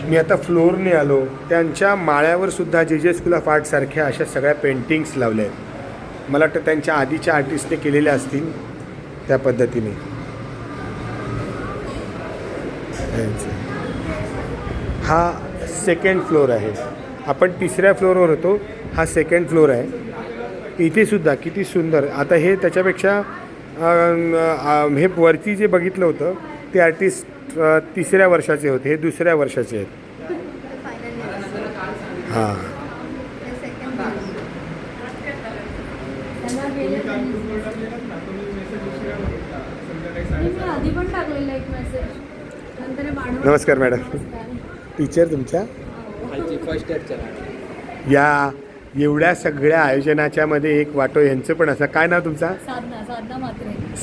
मी आता फ्लोअरने आलो, त्यांच्या माळ्यावर सुद्धा जे जे स्कूल ऑफ आर्टसारख्या अशा सगळ्या पेंटिंग्स लावल्या आहेत. मला वाटतं त्यांच्या आधीच्या आर्टिस्टने केलेल्या असतील त्या पद्धतीने. हा सेकंड फ्लोअर आहे. आपण तिसऱ्या फ्लोअरवर होतो, हा सेकंड फ्लोअर आहे. इथे सुद्धा किती सुंदर. आता हे त्याच्यापेक्षा हे वरती जे बघितलं होतं ते आर्टिस्ट तिसऱ्या वर्षाचे होते, हे दुसऱ्या वर्षाचे आहेत. हां, नमस्कार मॅडम. टीचर तुमच्या फर्स्ट इयरच्या या एवढ्या सगळ्या आयोजनाच्या मध्ये एक वाटो यांचं पण असं. काय नाव तुमचा?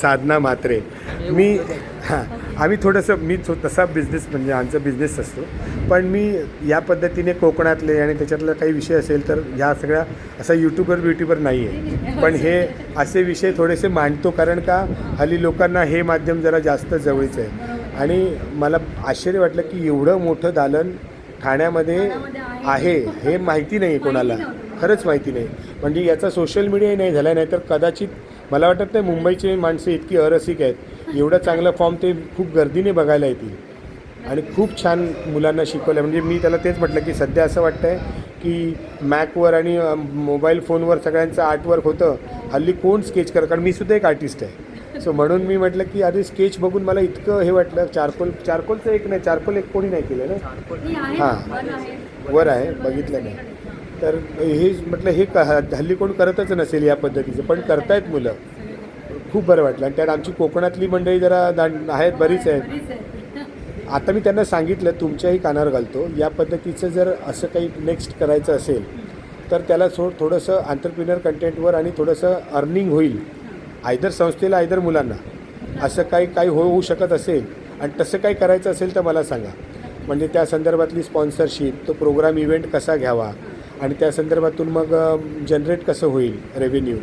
साधना म्हात्रे. मी आम्ही थोडंसं तसा बिझनेस म्हणजे आमचा बिझनेस असतो, पण मी या पद्धतीने कोकणातले आणि त्याच्यातलं काही विषय असेल तर ह्या सगळ्या असा यूट्यूबर नाही आहे, पण हे असे विषय थोडेसे मांडतो. कारण का हल्ली लोकांना हे माध्यम जरा जास्त जवळचं आहे. आणि मला आश्चर्य वाटलं की एवढं मोठं दालन ठाण्यामध्ये आहे हे माहिती नाही आहे कोणाला, खरंच माहिती नाही. म्हणजे याचा सोशल मीडियाही नाही झाला, नाही तर कदाचित मला वाटत नाही मुंबईची माणसं इतकी अरसिक आहेत, एवढं चांगलं फॉर्म ते खूप गर्दीने बघायला येतील. आणि खूप छान मुलांना शिकवलं. म्हणजे मी त्याला तेच म्हटलं की सध्या असं वाटतं आहे की मॅकवर आणि मोबाईल फोनवर सगळ्यांचं आर्टवर्क होतं, हल्ली कोण स्केच कारण मी सुद्धा एक आर्टिस्ट आहे. सो म्हणून मी म्हटलं की आधी स्केच बघून मला इतकं हे वाटलं. चारकोलचं एक नाही, चारकोल एक कोणी नाही केलं ना. हां, वर आहे, बघितलं नाही. तर हे म्हटलं हे हल्ली कोण करतच नसेल या पद्धतीचं, पण करतायत मुलं. खूप बरं वाटलं. आणि त्यात आमची कोकणातली मंडळी जरा आहेत, बरीच आहेत. आता मी त्यांना सांगितलं तुमच्याही कानावर घालतो, या पद्धतीचं जर असं काही नेक्स्ट करायचं असेल तर त्याला थोडंसं एंटरप्रिनर कंटेंटवर आणि थोडंसं अर्निंग होईल, आयदर संस्थेला आयदर मुलांना. असं काही होऊ शकत असेल आणि तसं काही करायचं असेल तर मला सांगा. म्हणजे त्या संदर्भातली स्पॉन्सरशिप, तो प्रोग्राम इव्हेंट कसा घ्यावा आणि त्या संदर्भातून मग जनरेट कसं होईल रेव्हेन्यू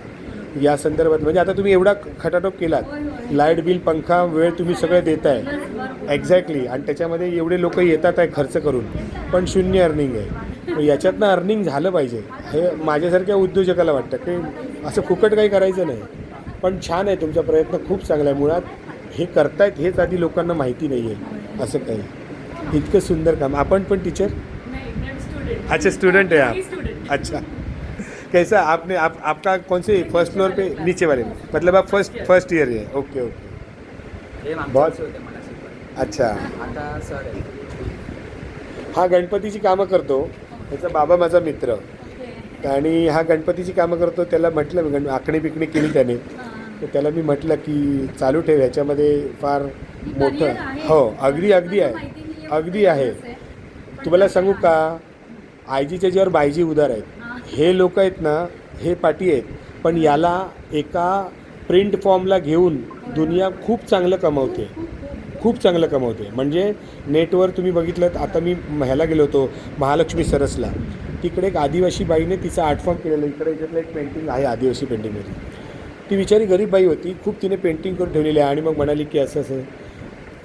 या संदर्भात. म्हणजे आता तुम्ही एवढा खटाटोप केलात, लाईट बिल, पंखा, वेळ तुम्ही सगळं देताय एक्झॅक्टली, आणि त्याच्यामध्ये एवढे लोक येतात आहे खर्च करून, पण शून्य अर्निंग आहे. याच्यातनं अर्निंग झालं पाहिजे हे माझ्यासारख्या उद्योजकाला वाटतं की असं फुकट काही करायचं नाही. पण छान आहे तुमचा प्रयत्न, खूप चांगला आहे. मुळात हे करतायत हेच आधी लोकांना माहिती नाही आहे असं काही. इतकं सुंदर काम. आपण पण टीचर? अच्छा, स्टूडेंट है आप? अच्छा, कैसा आपने आपका कौन से फर्स्ट फ्लोर पे नीचे वाले में, मतलब आप फर्स्ट ईयर है? ओके ओके, बहुत अच्छा. आता सर आहे. हा गणपतीची कामं करतो, त्याचा बाबा माझा मित्र, आणि हा गणपतीची कामं करतो. त्याला म्हटलं मी आखणी बिकणी केली त्याने, तर त्याला मी म्हटलं की चालू ठेव, ह्याच्यामध्ये फार मोठं. हो, अगदी आहे. तुम्हाला सांगू का, आयजीच्या ज्यावर बायजी उदार आहेत, हे लोक आहेत ना, हे पाटी आहेत, पण याला एका प्रिंट फॉर्मला घेऊन दुनिया खूप चांगलं कमवते. म्हणजे नेटवर तुम्ही बघितलं. आता मी ह्याला गेलो होतो महालक्ष्मी सरसला, तिकडे एक आदिवासी बाईने तिचा आर्ट फॉर्म केलेलं. इकडे याच्यातलं एक पेंटिंग आहे आदिवासी पेंटिंगमध्ये. ती बिचारी गरीब बाई होती, खूप तिने पेंटिंग करून ठेवलेली आहे. आणि मग म्हणाली की असं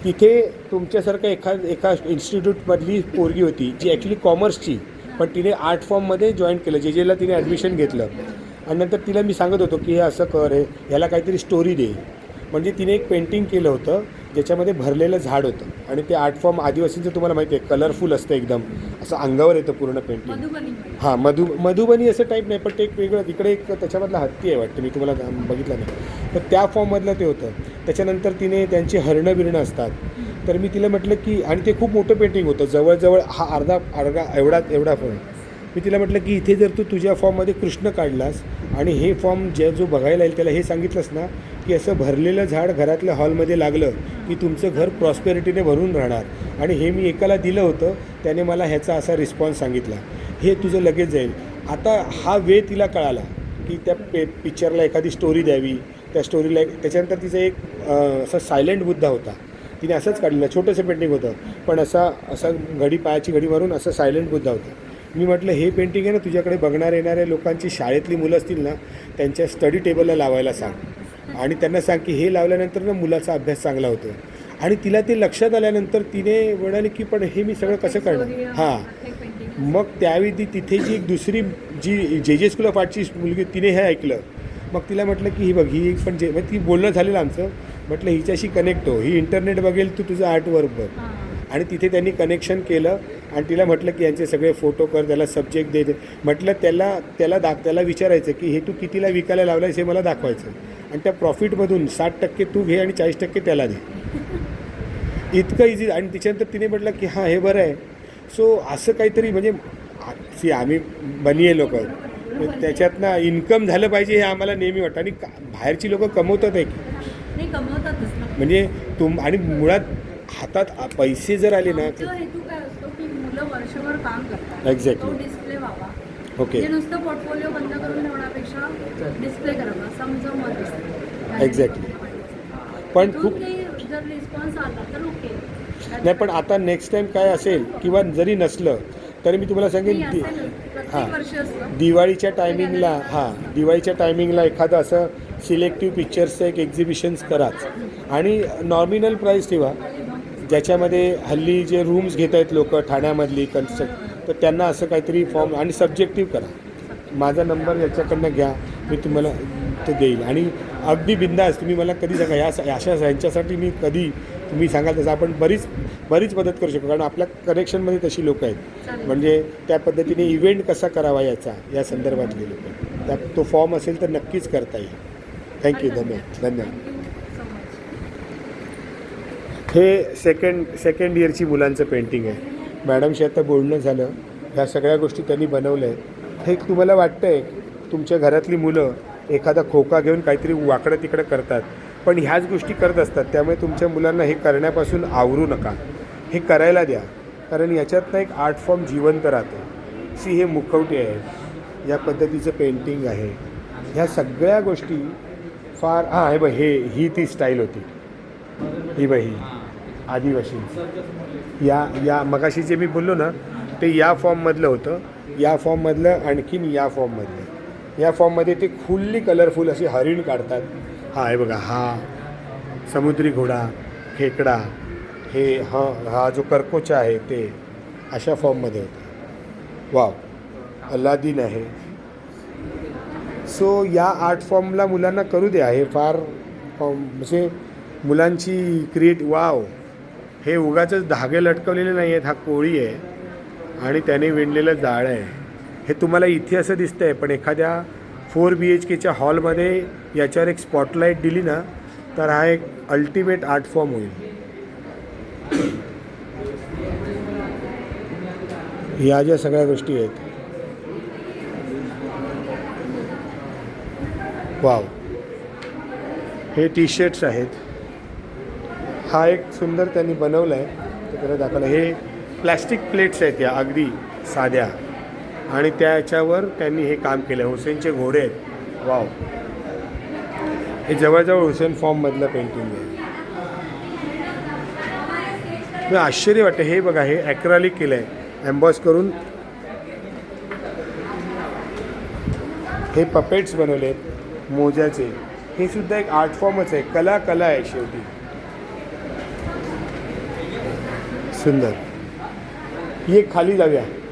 तिथे तुमच्यासारखं एका इन्स्टिट्यूटमधली पोरगी होती जी ॲक्च्युली कॉमर्सची, पण तिने आर्ट फॉर्ममध्ये जॉईन केलं, जेला तिने ॲडमिशन घेतलं. आणि नंतर तिला मी सांगत होतो की हे असं कर, हे ह्याला काहीतरी स्टोरी दे. म्हणजे तिने एक पेंटिंग केलं होतं ज्याच्यामध्ये भरलेलं झाड होतं, आणि ते आर्ट फॉर्म आदिवासींचं तुम्हाला माहिती आहे, कलरफुल असतं एकदम, असं अंगावर येतं पूर्ण पेंटिंग. हां, मधुबनी असं टाईप नाही, पण ते एक वेगळं. तिकडे एक त्याच्यामधला हत्ती आहे वाटतं, मी तुम्हाला बघितलं नाही, तर त्या फॉर्ममधलं ते होतं. त्याच्यानंतर तिने त्यांची हरणं बिरणं असतात. तर मी तिला म्हटलं की, आणि ते खूप मोठं पेंटिंग होतं, जवळजवळ हा अर्धा एवढा फॉर्म. मी तिला म्हटलं की इथे जर तू तुझ्या फॉर्ममध्ये कृष्ण काढलास आणि हे फॉर्म जो बघायला येईल त्याला हे सांगितलंस ना की असं भरलेलं झाड घरातल्या हॉलमध्ये लागलं की तुमचं घर प्रॉस्पेरिटीने भरून राहणार. आणि हे मी एकाला दिलं होतं, त्याने मला ह्याचा असा रिस्पॉन्स सांगितला, हे तुझं लगेच जाईल. आता हा वेळ तिला कळाला की त्या पिक्चरला एखादी स्टोरी द्यावी, त्या स्टोरीला. त्याच्यानंतर तिचं एक असा सायलेंट बुद्धा होता, तिने असंच काढलेलं, छोटंसं पेंटिंग होतं, पण असा घडी, पायाची घडी मारून असं सायलेंट बुद्धा होता. मी म्हटलं हे पेंटिंग आहे ना, तुझ्याकडे बघणार येणाऱ्या लोकांची शाळेतली मुलं असतील ना, त्यांच्या स्टडी टेबलला लावायला सांग, आणि त्यांना सांग की हे लावल्यानंतर ना मुलाचा अभ्यास चांगला होतो. आणि तिला ते लक्षात आल्यानंतर तिने म्हणाले की पण हे मी सगळं कसं करणार हां मग त्यावेळी ती तिथे जी एक दुसरी जी जे स्कूल ऑफ आर्टची मुलगी तिने हे ऐकलं मग तिला म्हटलं की ही बघ ही पण जे मग ती बोलणं झालेलं आमचं म्हटलं हिच्याशी कनेक्ट हो ही इंटरनेट बघेल तू तुझं आर्टवर्क बघ आणि तिथे त्यांनी कनेक्शन केलं आणि तिला म्हटलं की यांचे सगळे फोटो कर त्याला सब्जेक्ट दे म्हटलं त्याला विचारायचं की हे तू कितीला विकायला लावलं हे मला दाखवायचं आणि त्या प्रॉफिटमधून 60% तू घे आणि 40% त्याला दे इतकं इझी आणि त्याच्यानंतर तिने म्हटलं की हां हे बरं आहे सो असं काहीतरी म्हणजे आम्ही बनिये लोक त्याच्यातनं इन्कम झालं पाहिजे हे आम्हाला नेहमी वाटतं आणि बाहेरची लोकं कमवतात आहे की म्हणजे आणि मुळात हातात पैसे जर आले ना हेतू काय असतो की मुलं वर्षभर काम करतात एक्झॅक्टली तो डिस्प्ले व्हावा ओके म्हणजे नुसतं पोर्टफोलिओ बंद करून ठेवण्यापेक्षा डिस्प्ले करावा समजा मत असतं एक्झॅक्टली पण खूप जर रिस्पॉन्स आला तर ओके नाही पण आता नेक्स्ट टाईम काय असेल किंवा जरी नसलं तरी मी तुम्हाला सांगेन हां दिवाळीच्या टायमिंगला एखादं असं सिलेक्टिव्ह पिक्चर्सचं एक एक्झिबिशन्स कराच आणि नॉमिनल प्राईस ठेवा ज्याच्यामध्ये हल्ली जे रूम्स घेत आहेत लोक ठाण्यामधली कन्स्ट्रक्ट तर त्यांना असं काहीतरी फॉर्म आणि सब्जेक्टिव्ह करा माझा नंबर याच्याकडनं घ्या मी तुम्हाला ते देईल आणि अगदी बिंदास तुम्ही मला कधी सांगा ह्यांच्यासाठी मी कधी तुम्ही सांगाल तसं आपण बरीच मदत करू शकतो कारण आपल्या कनेक्शनमध्ये तशी लोकं आहेत म्हणजे त्या पद्धतीने इव्हेंट कसा करावा या संदर्भातले लोक त्या तो फॉर्म असेल तर नक्कीच करता येईल थँक्यू धन्यवाद हे सेकंड इयरची मुलांचं पेंटिंग आहे मॅडमशी आता बोलणं झालं ह्या सगळ्या गोष्टी त्यांनी बनवल्या आहेत हे तुम्हाला वाटतं आहे तुमच्या घरातली मुलं एखादा खोका घेऊन काहीतरी वाकडं तिकडं करतात पण ह्याच गोष्टी करत असतात त्यामुळे तुमच्या मुलांना हे करण्यापासून आवरू नका हे करायला द्या कारण याच्यातनं एक आर्ट फॉर्म जिवंत राहतो हे मुखवटे आहेत या पद्धतीचं पेंटिंग आहे ह्या सगळ्या गोष्टी फार हे बघ ही ती स्टाईल होती ही बघ ही आदिवासी या मगाशी जे मी बोललो ना ते या फॉर्ममधलं होतं या फॉर्ममधलं आणखीन या फॉर्ममध्ये ते फुल्ली कलरफुल असे हरिण काढतात हे बघा हा समुद्री घोडा खेकडा हा जो करकोचा आहे ते अशा फॉर्ममध्ये होतं वाव अल्लादीन आहे सो या आर्ट फॉर्मला मुलांना करू द्या हे फार म्हणजे मुलांची वाव हे उगाचच धागे लटकवलेले नाही आहेत हा कोळी आहे आणि त्याने विणलेलं जाळं आहे हे तुम्हाला इथे असं दिसतं आहे पण एखाद्या 4 BHKच्या हॉलमध्ये याच्यावर एक स्पॉटलाईट दिली ना तर हा एक अल्टिमेट आर्ट फॉर्म होईल ह्या ज्या सगळ्या गोष्टी आहेत वाव हे टी-शर्ट्स आहेत हा एक सुंदर त्यांनी बनवलं आहे ते त्याला दाखवलं हे प्लॅस्टिक प्लेट्स आहेत या अगदी साध्या आणि त्याच्यावर त्यांनी हे काम केलं हुसेनचे घोडे आहेत वाव हे जवळजवळ हुसेन फॉर्ममधलं पेंटिंग आहे आश्चर्य वाटतं हे बघा हे ॲक्रेलिक केलं आहे एम्बॉस करून हे पपेट्स बनवले आहेत मोजाचे हे सुद्धा एक आर्ट फॉर्मच आहे कला आहे शेवटी सुंदर ये खाली जाऊया